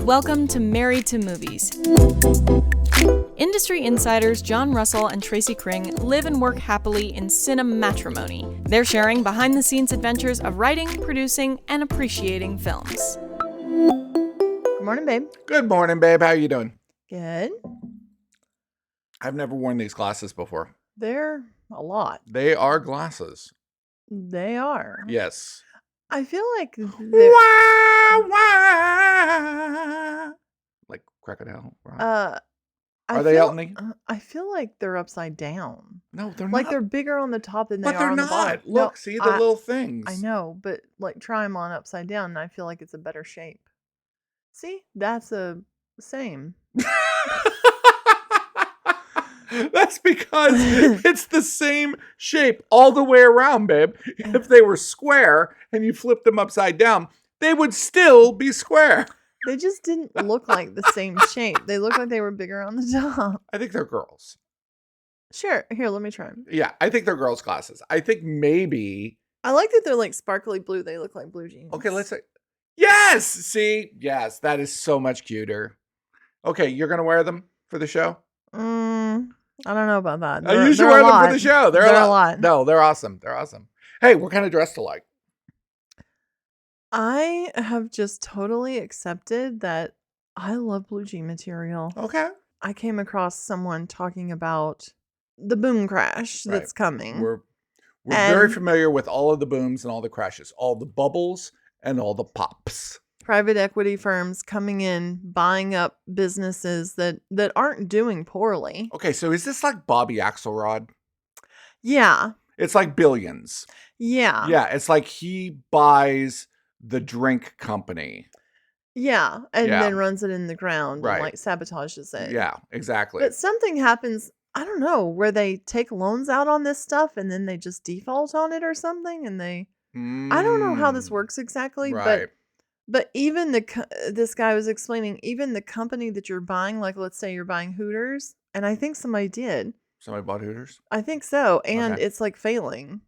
Welcome to Married to Movies. Industry insiders John Russell and Tracy Kring live and work happily in cinematrimony. They're sharing behind-the-scenes adventures of writing, producing, and appreciating films. Good morning, babe. Good morning, babe. How you doing? Good. I've never worn these glasses before. They're a lot. They are glasses. They are. Yes. I feel like Wah, wah. Like crocodile. Right? Are they Elton? I feel like they're upside down. No, they're like not. they're bigger on the top than they But are they're on the not. bottom. Look, No, see the little things. I know, but like try them on upside down, and I feel like it's a better shape. See, that's the same. That's because it's the same shape all the way around, babe. If they were square and you flipped them upside down, they would still be square. They just didn't look like the same shape. They looked like they were bigger on the top. I think they're girls. Sure. Here, let me try them. Yeah, I think they're girls' glasses. I think maybe. I like that they're like sparkly blue. They look like blue jeans. Okay, let's say. Yes! See? Yes, that is so much cuter. Okay, you're going to wear them for the show? I don't know about that. You should wear them for the show. They're a lot. No, they're awesome. They're awesome. Hey, we're kind of dressed alike. I have just totally accepted that I love blue jean material. Okay. I came across someone talking about the boom crash that's coming. We're very familiar with all of the booms and all the crashes, all the bubbles and all the pops. Private equity firms coming in, buying up businesses that aren't doing poorly. Okay, so is this like Bobby Axelrod? Yeah. It's like Billions. Yeah. Yeah, it's like he buys the drink company. Yeah, and then runs it in the ground and like sabotages it. Yeah, exactly. But something happens, I don't know, where they take loans out on this stuff and then they just default on it or something, and I don't know how this works exactly, but even this guy was explaining, even the company that you're buying, like let's say you're buying Hooters, and I think somebody did. Somebody bought Hooters? I think so, and it's like failing.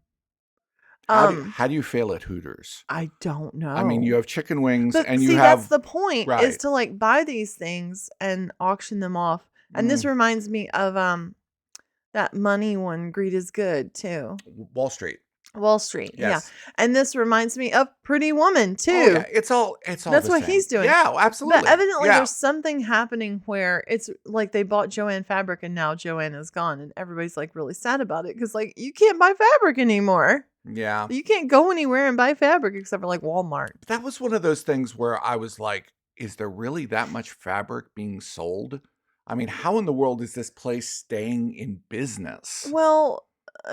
How do you fail at Hooters? I don't know. I mean, you have chicken wings and you have... that's the point, is to like buy these things and auction them off. And this reminds me of that money one, Greed is Good, too. Wall Street, yes. yeah. And this reminds me of Pretty Woman, too. Oh, yeah. It's all that's what he's doing. Yeah, absolutely. But evidently there's something happening where it's like they bought Joanne fabric and now Joanne is gone. And everybody's like really sad about it because like you can't buy fabric anymore. Yeah. You can't go anywhere and buy fabric except for like Walmart. That was one of those things where I was like, is there really that much fabric being sold? I mean, how in the world is this place staying in business? Well,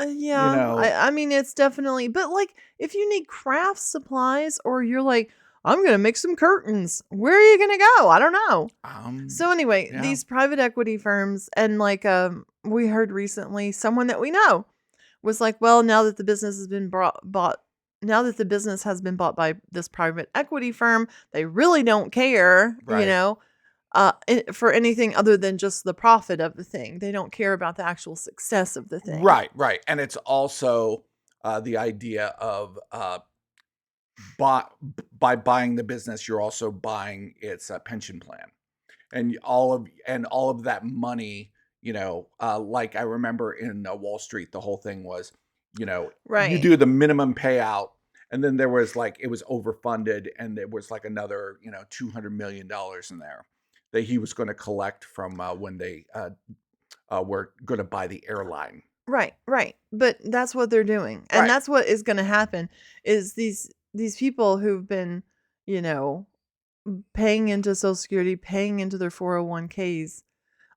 yeah. You know? I mean, it's definitely, but like if you need craft supplies or you're like, I'm going to make some curtains, where are you going to go? I don't know. So anyway, these private equity firms and like we heard recently someone that we know was like, well, now that the business has been bought by this private equity firm, they really don't care, for anything other than just the profit of the thing. They don't care about the actual success of the thing. Right. And it's also the idea of by buying the business, you're also buying its pension plan, and all of that money. Like I remember in Wall Street, the whole thing was, you do the minimum payout, and then there was like, it was overfunded, and there was like another, $200 million in there that he was going to collect from when they were going to buy the airline. Right. But that's what they're doing, and that's what is going to happen. Is these people who've been, paying into Social Security, paying into their 401ks.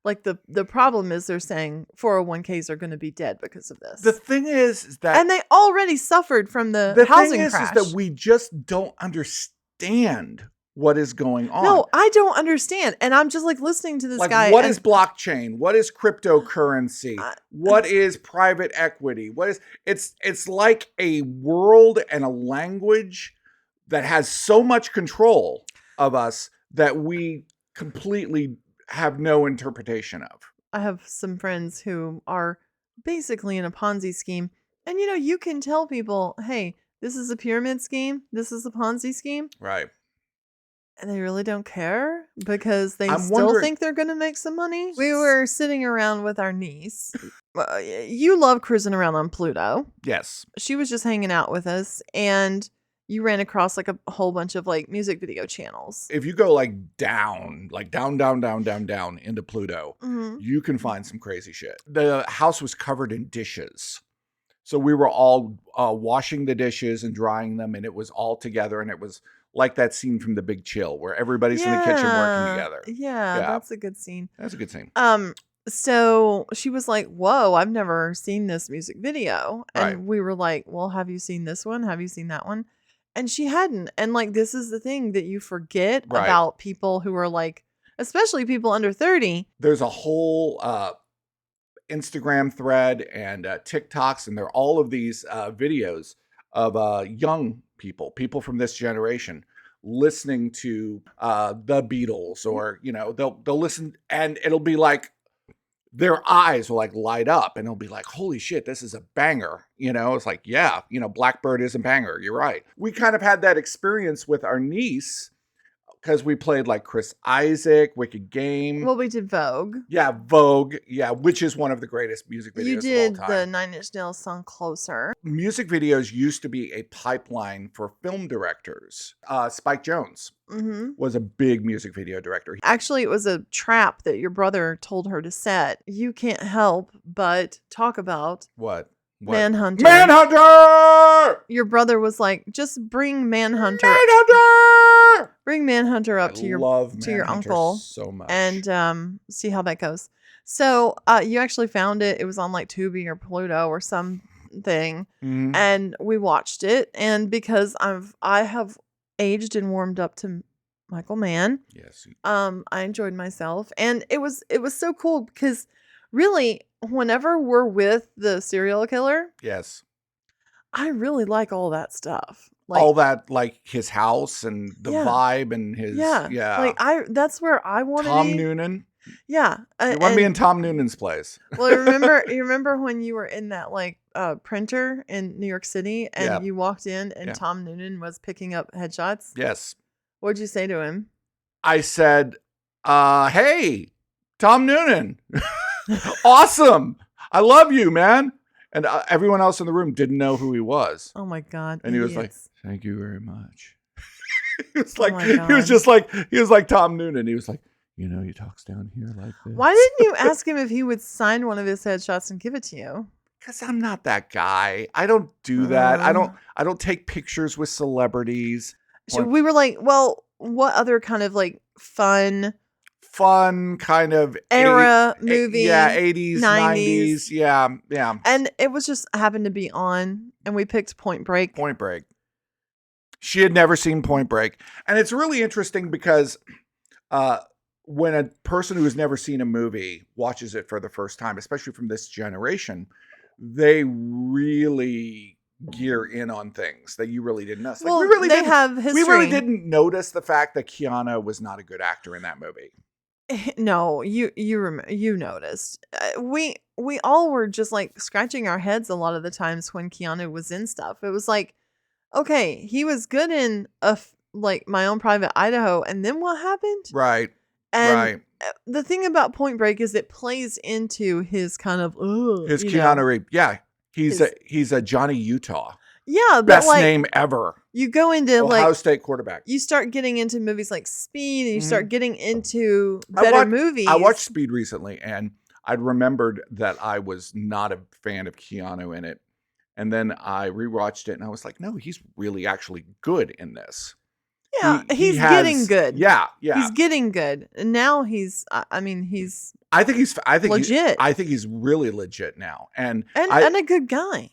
Like the problem is they're saying 401ks are going to be dead because of this. The thing is that... And they already suffered from the housing crash. The thing is that we just don't understand what is going on. No, I don't understand. And I'm just like listening to this guy. What is blockchain? What is cryptocurrency? What is private equity? It's like a world and a language that has so much control of us that we completely have no interpretation of. I have some friends who are basically in a Ponzi scheme. And you can tell people, hey, this is a pyramid scheme. This is a Ponzi scheme. Right. And they really don't care because they I'm still wondering- think they're going to make some money. We were sitting around with our niece. You love cruising around on Pluto. Yes. She was just hanging out with us, and you ran across like a whole bunch of like music video channels. If you go like down into Pluto, you can find some crazy shit. The house was covered in dishes. So we were all washing the dishes and drying them, and it was all together, and it was like that scene from The Big Chill where everybody's in the kitchen working together. Yeah, that's a good scene. That's a good scene. So she was like, whoa, I've never seen this music video. And we were like, well, have you seen this one? Have you seen that one? And she hadn't. And like, this is the thing that you forget about people who are like, especially people under 30. There's a whole Instagram thread and TikToks, and there are all of these videos of young people from this generation listening to the Beatles, or they'll listen, and it'll be like their eyes will like light up, and it'll be like, holy shit, this is a banger. It's like, yeah, Blackbird is a banger. You're right. We kind of had that experience with our niece, because we played like Chris Isaac, Wicked Game. Well, we did Vogue. Yeah, Vogue. Yeah, which is one of the greatest music videos You did of all time. the Nine Inch Nails song Closer. Music videos used to be a pipeline for film directors. Spike Jonze was a big music video director. Actually, it was a trap that your brother told her to set. You can't help but talk about What? Manhunter. Manhunter! Your brother was like, just bring Manhunter. Bring Manhunter up to your uncle so much, and see how that goes. So you actually found it. It was on like Tubi or Pluto or something, and we watched it. And because I have aged and warmed up to Michael Mann, yes, I enjoyed myself, and it was so cool because really, whenever we're with the serial killer, yes, I really like all that stuff. Like, all that, like his house and the vibe and his Like that's where I want to be. Tom Noonan. Yeah, you want to be in Tom Noonan's place. Well, you remember when you were in that like printer in New York City, and you walked in, and Tom Noonan was picking up headshots? Yes. What'd you say to him? I said, "Hey, Tom Noonan, awesome! I love you, man." And everyone else in the room didn't know who he was. Oh my God! And he was like, "Thank you very much." He was Oh like, my he was like Tom Noonan. He was like, he talks down here like this. Why didn't you ask him if he would sign one of his headshots and give it to you? Because I'm not that guy. I don't do that. I don't take pictures with celebrities. So we were like, well, what other kind of like fun kind of era movie? Yeah, 80s, 90s. Yeah. And it was just happened to be on, and we picked Point Break. Point Break. She had never seen Point Break. And it's really interesting because when a person who has never seen a movie watches it for the first time, especially from this generation, they really gear in on things that you really didn't know. Like, well, have history. We really didn't notice the fact that Keanu was not a good actor in that movie. No, you noticed. We all were just like scratching our heads a lot of the times when Keanu was in stuff. It was like, okay, he was good in like My Own Private Idaho, and then what happened? Right. And the thing about Point Break is it plays into his kind of his Keanu Reeves. Yeah, he's a Johnny Utah. Yeah, but best like, name ever. You go into Ohio State quarterback. You start getting into movies like Speed, and you start getting into better movies. I watched Speed recently, and I remembered that I was not a fan of Keanu in it. And then I rewatched it, and I was like, no, he's really actually good in this. Yeah, he's getting good. Yeah. He's getting good. And now he's I think he's legit. I think he's really legit now. And a good guy.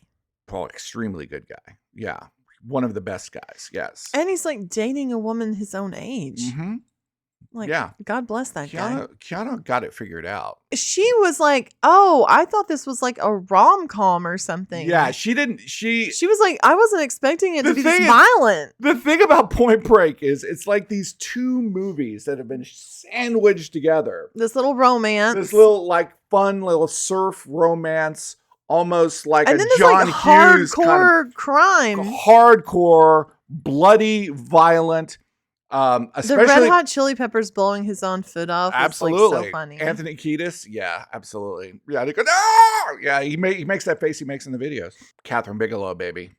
Well, extremely good guy. Yeah. One of the best guys. Yes. And he's like dating a woman his own age. Mm-hmm. Like, God bless that guy. Keanu got it figured out. She was like, oh, I thought this was like a rom-com or something. Yeah, she was like, I wasn't expecting it to be this violent. The thing about Point Break is it's like these two movies that have been sandwiched together. This little romance. This little like fun little surf romance, almost like and a then John like Hughes hardcore kind of crime. Hardcore, bloody, violent. Especially the Red Hot Chili Peppers blowing his own foot off. Absolutely. Is, like, so funny. Anthony Kiedis. Yeah, absolutely. Yeah, they go, no! Yeah, he makes that face he makes in the videos. Catherine Bigelow, baby.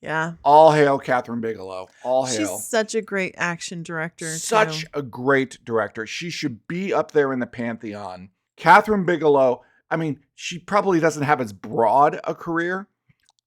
Yeah. All hail Catherine Bigelow. All hail. She's such a great action director. Such a great director. She should be up there in the pantheon. Catherine Bigelow, I mean, she probably doesn't have as broad a career,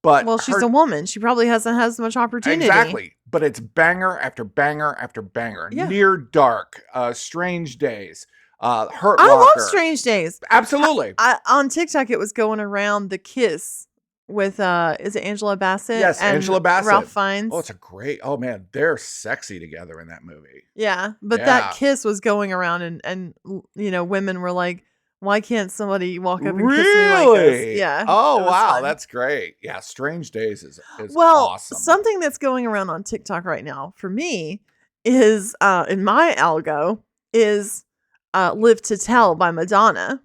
but well, she's a woman. She probably hasn't had as much opportunity. Exactly. But it's banger after banger after banger. Yeah. Near Dark, Strange Days, Hurt I Locker. love Strange Days. Absolutely. On TikTok, it was going around the kiss with is it Angela Bassett? Yes, and Angela Bassett. Ralph Fiennes. Oh, it's a great. Oh man, they're sexy together in that movie. Yeah, but that kiss was going around, and women were like, "Why can't somebody walk up and kiss me like this?" Yeah. Oh wow, fun. that's great. Yeah, Strange Days is well, awesome. Something that's going around on TikTok right now for me is in my algo is "Live to Tell" by Madonna.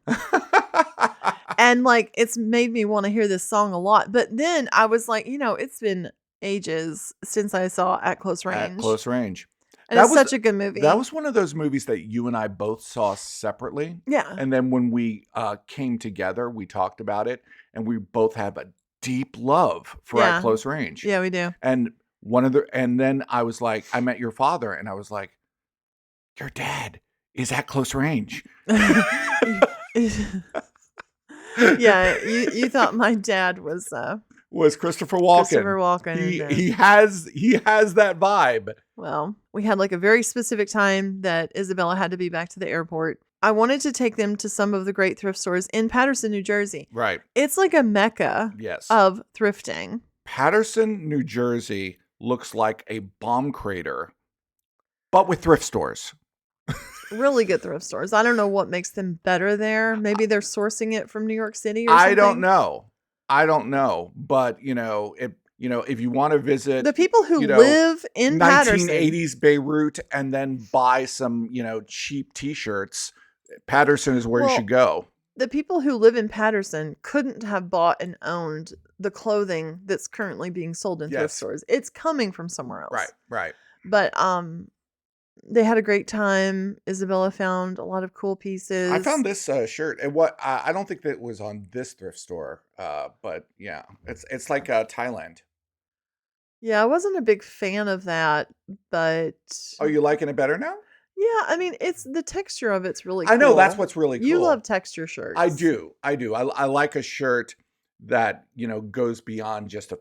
And like, it's made me want to hear this song a lot. But then I was like, it's been ages since I saw At Close Range. At Close Range. And it's such a good movie. That was one of those movies that you and I both saw separately. Yeah. And then when we came together, we talked about it, and we both have a deep love for At Close Range. Yeah, we do. And then I was like, I met your father, and I was like, your dad is At Close Range. Yeah, you thought my dad was Christopher Walken. Christopher Walken. He has that vibe. Well, we had like a very specific time that Isabella had to be back to the airport. I wanted to take them to some of the great thrift stores in Paterson, New Jersey. Right. It's like a mecca of thrifting. Paterson, New Jersey looks like a bomb crater, but with thrift stores. Really good thrift stores. I don't know what makes them better there. Maybe they're sourcing it from New York City or something. I don't know. But, if you want to visit the people who live in 1980s Beirut and then buy some, cheap T-shirts, Paterson is where you should go. The people who live in Paterson couldn't have bought and owned the clothing that's currently being sold in thrift stores. It's coming from somewhere else. Right. But they had a great time. Isabella found a lot of cool pieces. I found this shirt, and I don't think that it was on this thrift store, but yeah, it's like Thailand. Yeah, I wasn't a big fan of that, but oh, you liking it better now? Yeah, I mean, it's the texture of it's really cool. I know that's what's really cool. You love texture shirts. I do. I like a shirt that goes beyond just a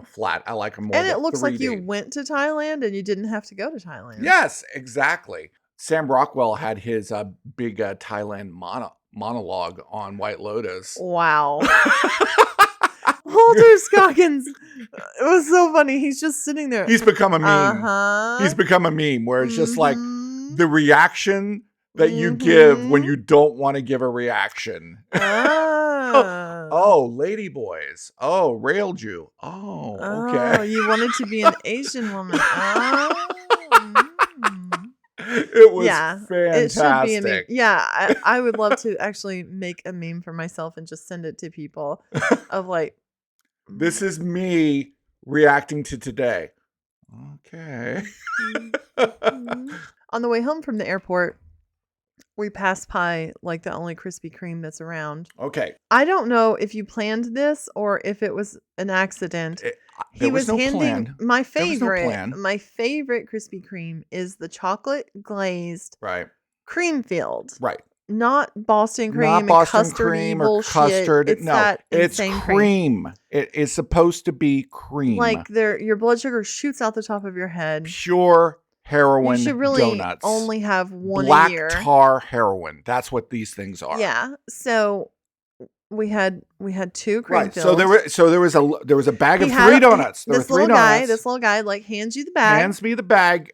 flat. I like them more. And it looks like you went to Thailand and you didn't have to go to Thailand. Yes, exactly. Sam Rockwell had his big Thailand monologue on White Lotus. Wow. Walter Scoggins. It was so funny. He's just sitting there. He's become a meme. He's become a meme where it's just like the reaction that you give when you don't want to give a reaction. Oh, lady boys. Oh, railed you. Oh, okay. Oh, you wanted to be an Asian woman. It was fantastic. It should be a meme. Yeah, I would love to actually make a meme for myself and just send it to people of like, this is me reacting to today. Okay. On the way home from the airport, we passed by like the only Krispy Kreme that's around. Okay. I don't know if you planned this or if it was an accident. He was handing my favorite. My favorite Krispy Kreme is the chocolate glazed cream filled. Right. Not Boston cream Not Boston and custard cream or bullshit. custard. It's that it's insane cream. It is supposed to be cream. Like your blood sugar shoots out the top of your head. Pure heroin. You should really donuts. only have one Black a year. tar heroin. That's what these things are. Yeah. So we had two cream right. filled. So there was a bag of 3 donuts. There were 3 donuts. This little guy like hands you the bag. Hands me the bag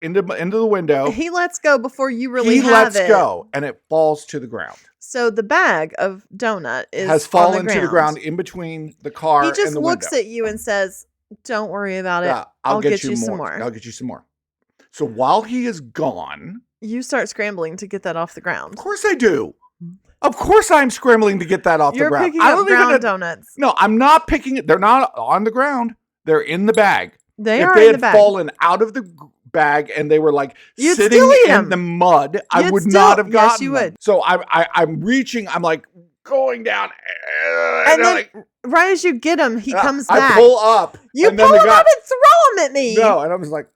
into the window. He lets go before you really have it. He lets go and it falls to the ground. So the bag of donut has fallen to the ground in between the car and the window. He just looks at you and says, "Don't worry about it. I'll get you some more. I'll get you some more." So while he is gone, you start scrambling to get that off the ground. Of course I do. Of course I'm scrambling to get that off the ground. You're picking up ground donuts. No, I'm not picking it. They're not on the ground. They're in the bag. They are in the bag. If they had fallen out of the bag and they were like You'd sitting still eat in 'em. the mud, I You'd would still- not have yes, gotten you them. would. So I'm reaching, I'm like going down. And then like, right as you get him, he comes I back. pull up. You and then pull the him guy, up and throw him at me. No, and I was like,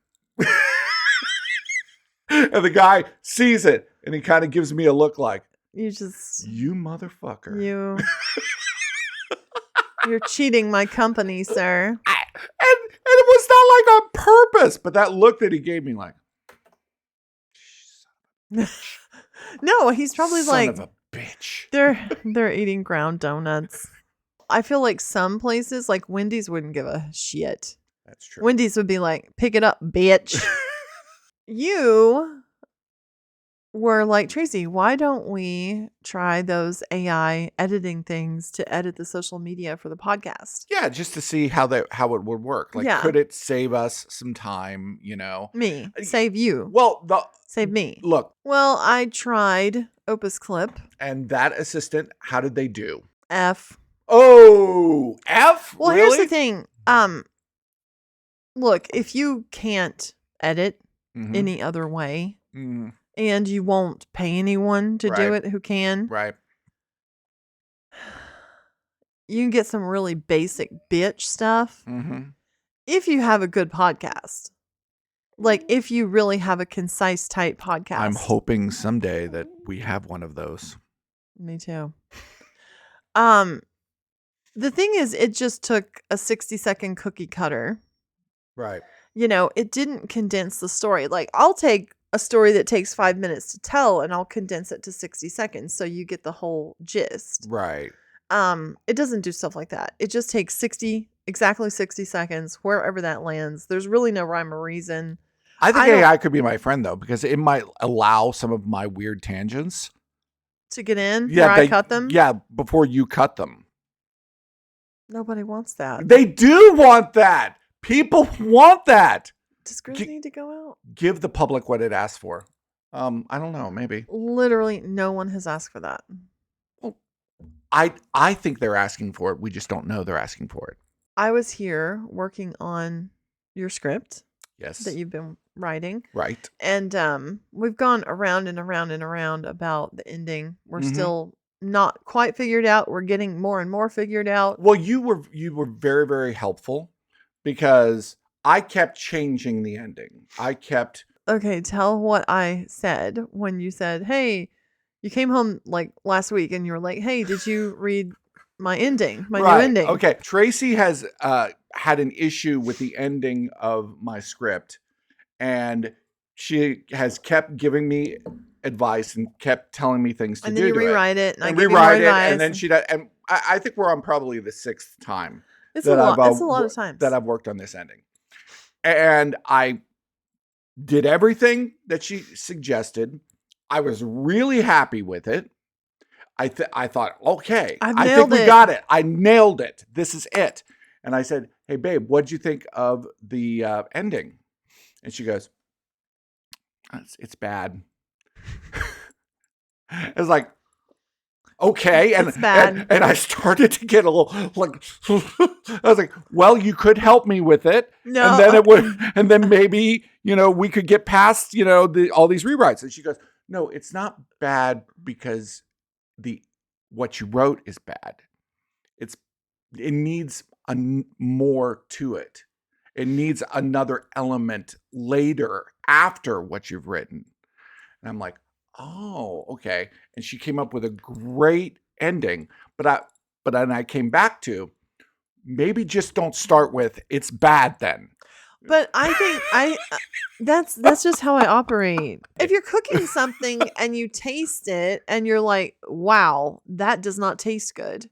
and the guy sees it and he kind of gives me a look like, You just, you motherfucker. you're cheating my company, sir. And it was not like on purpose, but that look that he gave me, like, No, he's probably son like, of a bitch. they're eating ground donuts. I feel like some places, like Wendy's, wouldn't give a shit. That's true. Wendy's would be like, pick it up, bitch. You were like, Tracy, why don't we try those AI editing things to edit the social media for the podcast? Yeah, just to see how it would work. Like, Yeah. could it save us some time? Me. Save you. Well, Save me. look, Well, I tried Opus Clip. and that assistant, how did they do? F. Oh, F. Well, really? here's the thing. Look, if you can't edit Mhm. any other way, Mhm. and you won't pay anyone to do Right. it who can, Right. you can get some really basic bitch stuff. Mm-hmm. If you have a good podcast, like if you really have a concise, tight podcast. I'm hoping someday that we have one of those. Me too. The thing is, it just took a 60-second cookie cutter. Right. It didn't condense the story. Like, I'll take a story that takes 5 minutes to tell and I'll condense it to 60 seconds so you get the whole gist. Right. It doesn't do stuff like that. It just takes exactly 60 seconds, wherever that lands. There's really no rhyme or reason. I think AI could be my friend, though, because it might allow some of my weird tangents To get in, Yeah, where I cut them. Yeah, before you cut them. Nobody wants that. They do want that. People want that. Does Grizz need to go out? Give the public what it asked for. I don't know, maybe. Literally, no one has asked for that. I think they're asking for it. We just don't know they're asking for it. I was here working on your script Yes. that you've been writing. Right. And we've gone around and around and around about the ending. We're Mhm. still not quite figured out. We're getting more and more figured out. Well, you were very, very helpful because I kept changing the ending. Okay, tell what I said when you said, hey, you came home like last week and you were like, hey, did you read my ending, my new ending? Okay. Tracy has had an issue with the ending of my script, and she has kept giving me advice and kept telling me things to And do. then you to rewrite it, and I and give you more rewrite it, advice. and then she does. And I think we're on probably the 6th time It's a lot. It's a lot of times. that I've worked on this ending, and I did everything that she suggested. I was really happy with it. I thought, okay, I think we got it. I nailed it. This is it. And I said, hey, babe, what'd you think of the ending? And she goes, it's bad. I was like, okay. And, It's bad. and I started to get a little like, I was like, well, you could help me with it. No. And then it would, and then maybe, we could get past, all these rewrites. And she goes, no, it's not bad because what you wrote is bad. It needs more to it. It needs another element later after what you've written. And I'm like, oh, okay. And she came up with a great ending. But then I came back to maybe just don't start with it's bad then. But I think that's just how I operate. If you're cooking something and you taste it and you're like, wow, that does not taste good,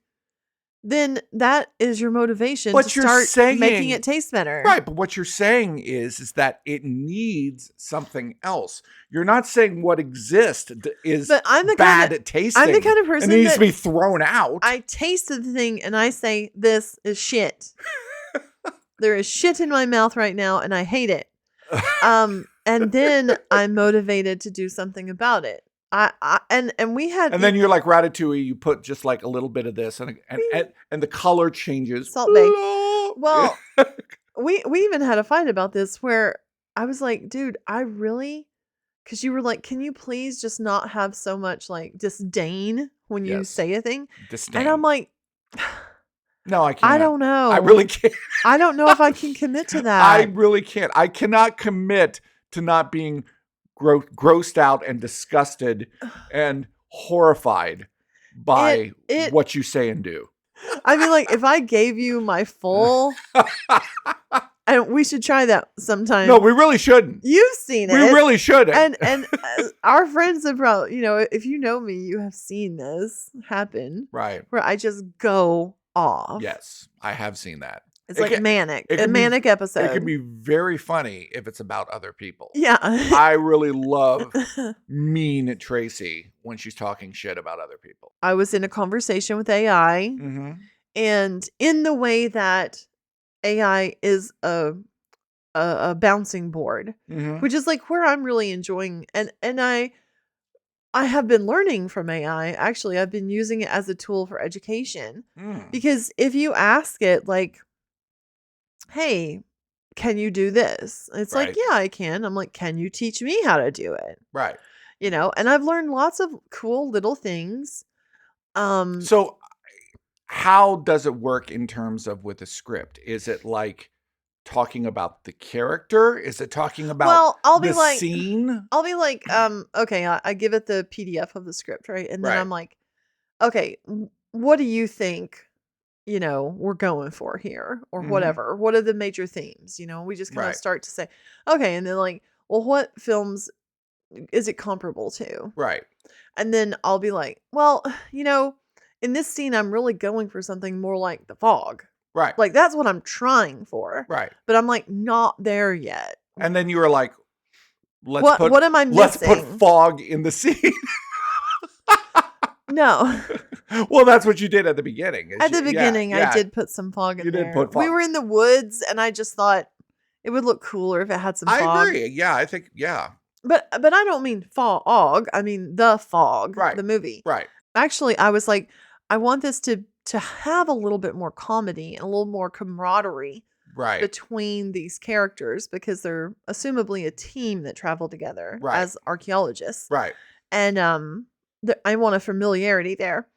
then that is your motivation to start making it taste better. Right. But what you're saying is that it needs something else. You're not saying what exists is bad at tasting. I'm the kind of person and it needs to be thrown out. I tasted the thing and I say, this is shit. There is shit in my mouth right now and I hate it. And then I'm motivated to do something about it. And then you're like Ratatouille, you put just like a little bit of this and the color changes. Salt Bay. Well, we even had a fight about this where I was like, dude, because you were like, can you please just not have so much like disdain when you Yes. say a thing? Disdain. And I'm like, no, I can't. I don't know. I really can't. I don't know if I can commit to that. I really can't. I cannot commit to not being grossed out and disgusted and horrified by what you say and do. I mean, like, if I gave you my full, and we should try that sometime. No, we really shouldn't. You've seen it. We really shouldn't. And our friends have probably, if you know me, you have seen this happen. Right. Where I just go off. Yes, I have seen that. It's like manic. A manic be, episode. It can be very funny if it's about other people. Yeah. I really love mean Tracy when she's talking shit about other people. I was in a conversation with AI. Mm-hmm. And in the way that AI is a bouncing board, mm-hmm. which is like where I'm really enjoying. And I have been learning from AI. Actually, I've been using it as a tool for education. Because if you ask it like, hey, can you do this? It's right. like, yeah, I can. I'm like, can you teach me how to do it? Right. And I've learned lots of cool little things. So how does it work in terms of with a script? Is it like talking about the character? Is it talking about the scene? I'll be like, okay, I give it the PDF of the script, right? And then right. I'm like, okay, what do you think, we're going for here or whatever? What are the major themes? We just kind of start to say, okay. And then like, well, what films is it comparable to? Right. And then I'll be like, well, in this scene, I'm really going for something more like The Fog. Right. Like, that's what I'm trying for. Right. But I'm like, not there yet. And then you were like, what am I missing? Let's put fog in the scene. No. Well, that's what you did at the beginning. At the beginning, I did put some fog in there. You did put fog. We were in the woods, and I just thought it would look cooler if it had some fog. I agree. Yeah, I think, yeah. But I don't mean fog. I mean The Fog, the movie. Right. Actually, I was like, I want this to have a little bit more comedy and a little more camaraderie between these characters because they're assumably a team that travel together as archaeologists. Right. And I want a familiarity there.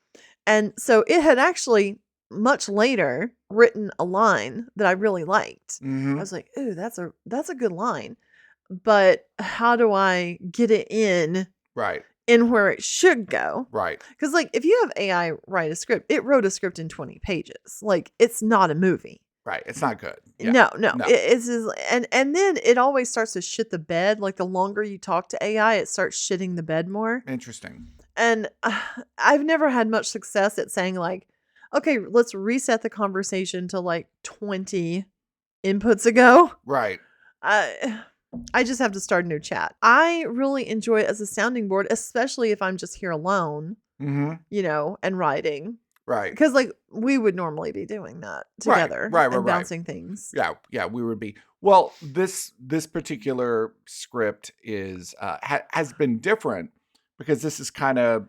And so it had actually much later written a line that I really liked. Mm-hmm. I was like, ooh, that's a good line. But how do I get it in? Right. In where it should go. Right. Because like if you have AI write a script, it wrote a script in 20 pages. Like it's not a movie. Right. It's not good. Yeah. No. It's and then it always starts to shit the bed. Like the longer you talk to AI, it starts shitting the bed more. Interesting. And I've never had much success at saying like, okay, let's reset the conversation to like 20 inputs ago. Right. I just have to start a new chat. I really enjoy it as a sounding board, especially if I'm just here alone, and writing. Right. Because like we would normally be doing that together. Right. And bouncing things. Yeah, we would be. Well, this particular script is has been different because this is kind of,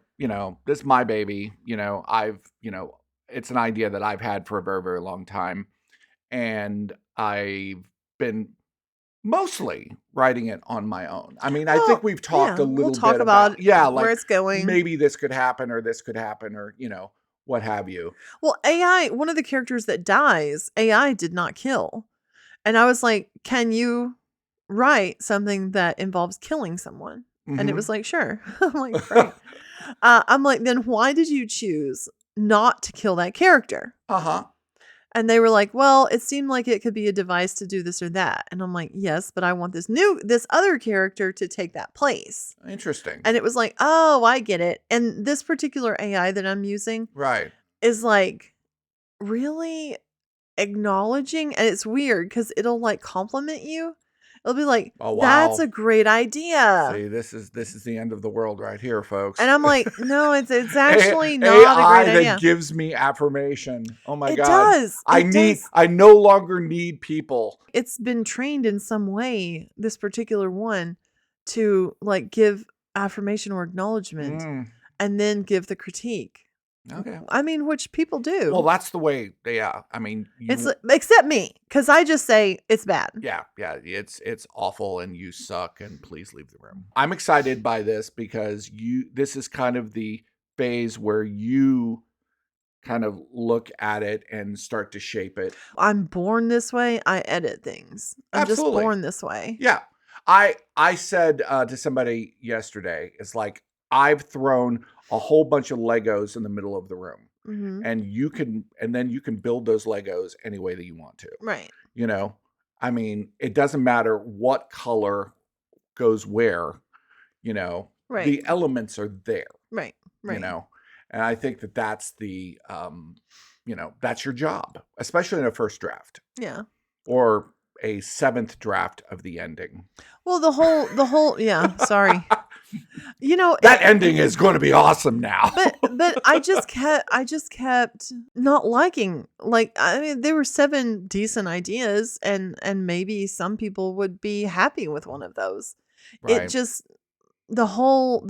this is my baby. It's an idea that I've had for a very, very long time. And I've been mostly writing it on my own. I mean, I think we've talked a little bit about like where it's going. Maybe this could happen or this could happen or, what have you. Well, AI, one of the characters that dies, AI did not kill. And I was like, can you write something that involves killing someone? Mm-hmm. And it was like, sure. I'm like, great. I'm like, then why did you choose not to kill that character? Uh-huh. And they were like, well, it seemed like it could be a device to do this or that. And I'm like, yes, but I want this other character to take that place. Interesting. And it was like, oh, I get it. And this particular AI that I'm using is like really acknowledging. And it's weird because it'll like compliment you. It'll be like, oh, wow, that's a great idea. See, this is the end of the world right here, folks. And I'm like, no, it's actually not a great idea. That gives me affirmation. Oh my God. It does. I no longer need people. It's been trained in some way, this particular one, to like give affirmation or acknowledgement and then give the critique. Okay. I mean, which people do. Well, that's the way. Yeah. I mean, it's except me, because I just say it's bad. Yeah. It's awful, and you suck, and please leave the room. I'm excited by this because this is kind of the phase where you kind of look at it and start to shape it. I'm born this way. I edit things. I'm Absolutely. just born this way. Yeah. I said to somebody yesterday, it's like, I've thrown a whole bunch of Legos in the middle of the room. Mm-hmm. And then you can build those Legos any way that you want to. Right. You know, I mean, it doesn't matter what color goes where, you know, right. The elements are there. Right. You know, and I think that's the, you know, that's your job, especially in a first draft. Yeah. Or a 7th draft of the ending. Well, the whole, yeah, sorry. You know, that ending is going to be awesome now. but I just kept not liking, like, I mean, there were 7 decent ideas, and maybe some people would be happy with one of those. Right. It just, the whole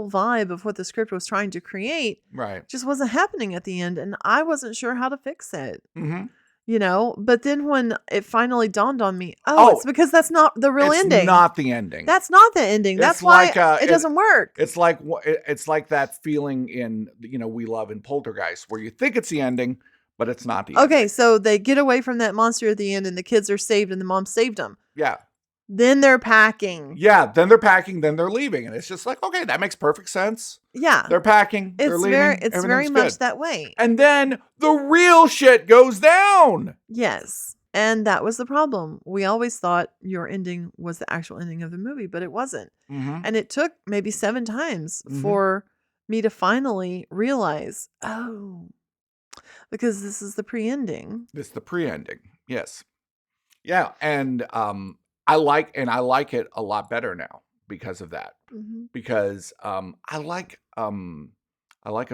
vibe of what the script was trying to create, right, just wasn't happening at the end, and I wasn't sure how to fix it. Mm-hmm. You know, but then when it finally dawned on me, it's because that's not the real ending. It's not the ending. That's not the ending. That's why it doesn't work. It's like that feeling in, you know, We Love in Poltergeist, where you think it's the ending, but it's not the ending. Okay, so they get away from that monster at the end, and the kids are saved, and the mom saved them. Yeah. Then they're packing. Yeah, then they're packing, then they're leaving. And it's just like, okay, that makes perfect sense. Yeah. They're packing, they're leaving. It's very much that way. And then the real shit goes down. Yes. And that was the problem. We always thought your ending was the actual ending of the movie, but it wasn't. Mm-hmm. And it took maybe 7 times for me to finally realize, because this is the pre-ending. This is the pre-ending. Yes. Yeah. And I like it a lot better now because of that. Mm-hmm. Because I like a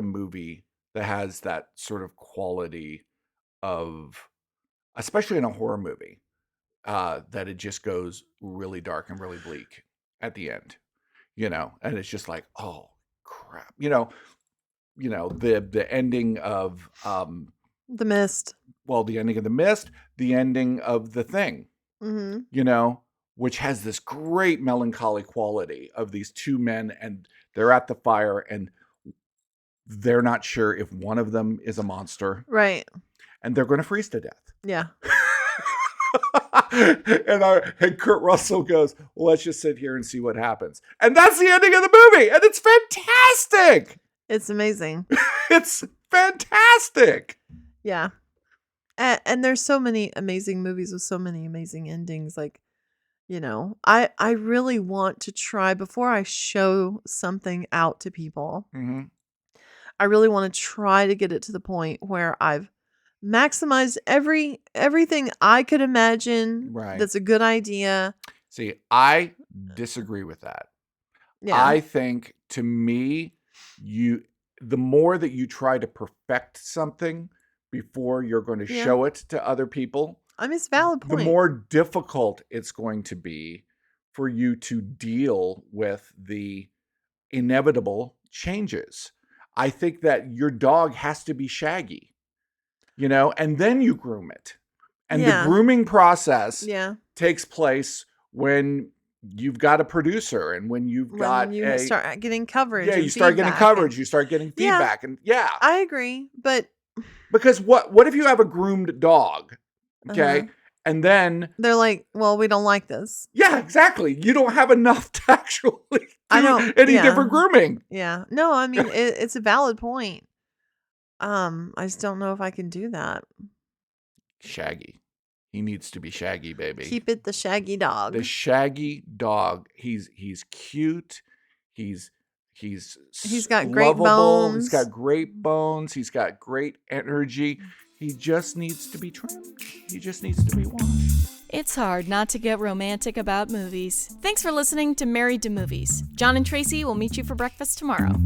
movie that has that sort of quality of, especially in a horror movie, that it just goes really dark and really bleak at the end, you know, and it's just like, oh crap, you know, the ending of The Mist. Well, the ending of The Mist, the ending of The Thing. Mm-hmm. You know, which has this great melancholy quality of these 2 men, and they're at the fire, and they're not sure if one of them is a monster. Right. And they're going to freeze to death. Yeah. and Kurt Russell goes, well, let's just sit here and see what happens. And that's the ending of the movie. And it's fantastic. It's amazing. It's fantastic. Yeah. And there's so many amazing movies with so many amazing endings. Like, you know, I really want to try, before I show something out to people, mm-hmm. I really want to try to get it to the point where I've maximized everything I could imagine. Right. That's a good idea. See, I disagree with that. Yeah. I think, to me, the more that you try to perfect something before you're going to show it to other people, I mean, it's a valid point. The more difficult it's going to be for you to deal with the inevitable changes. I think that your dog has to be shaggy, you know, and then you groom it. And the grooming process takes place when you've got a producer, and when you start getting coverage. Yeah, you start getting coverage, you start getting feedback. And I agree. But because what if you have a groomed dog? Okay. Uh-huh. And then they're like, well, we don't like this. Yeah, exactly. You don't have enough to actually do any different grooming. Yeah. No, I mean, it's a valid point. I just don't know if I can do that. Shaggy. He needs to be shaggy, baby. Keep it the shaggy dog. The shaggy dog. He's cute. He's got great lovable. bones. He's got great bones. He's got great energy. He just needs to be trimmed. He just needs to be washed. It's hard not to get romantic about movies. Thanks for listening to Married to Movies. John and Tracy will meet you for breakfast tomorrow.